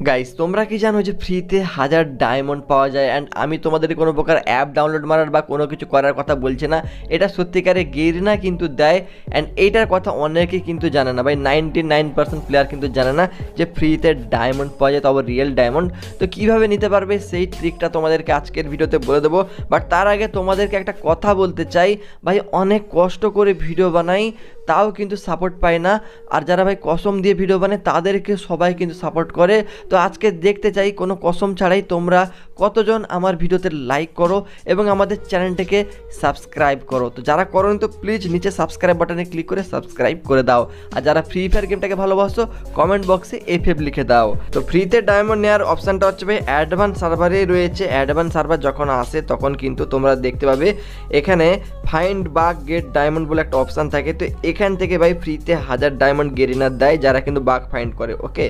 Guys তোমরা কি জানো যে ফ্রিতে 1000 ডায়মন্ড পাওয়া যায়? অ্যান্ড আমি তোমাদের কোনো প্রকার অ্যাপ ডাউনলোড মারার বা কোনো কিছু করার কথা বলছি না, এটা সত্যিকারে গেরিনা কিন্তু দেয়। অ্যান্ড এইটার কথা অনেকে কিন্তু জানে না ভাই, 99% প্লেয়ার কিন্তু জানে না যে ফ্রিতে ডায়মন্ড পাওয়া যায়, তবে রিয়েল ডায়মন্ড। তো কীভাবে নিতে পারবে সেই ট্রিকটা তোমাদেরকে আজকের ভিডিওতে বলে দেবো। বাট তার আগে তোমাদেরকে একটা কথা বলতে চাই ভাই, অনেক কষ্ট করে ভিডিও বানাই তাও কিন্তু সাপোর্ট পাই না। আর যারা ভাই কসম দিয়ে ভিডিও বানায় তাদেরকে সবাই কিন্তু সাপোর্ট করে। তো আজকে দেখতে চাই কোনো কসম ছাড়াই তোমরা কতজন আমার ভিডিওতে লাইক করো এবং আমাদের চ্যানেলটাকে সাবস্ক্রাইব করো। তো যারা করোনি তো প্লিজ নিচে সাবস্ক্রাইব বাটনে ক্লিক করে সাবস্ক্রাইব করে দাও। আর যারা ফ্রি ফায়ার গেমটাকে ভালোবাসো কমেন্ট বক্সে FF লিখে দাও। তো ফ্রিতে ডায়মন্ড নেওয়ার অপশানটা হচ্ছে ভাই অ্যাডভান্স সার্ভারেই রয়েছে। অ্যাডভান্স সার্ভার যখন আসে তখন কিন্তু তোমরা দেখতে পাবে এখানে ফাইন্ড বাগ গেট ডায়মন্ড বলে একটা অপশান থাকে। তো এখান থেকে ভাই ফ্রিতে 1000 ডায়মন্ড গেরিনার দেয় যারা কিন্তু বাগ ফাইন্ড করে। ওকে,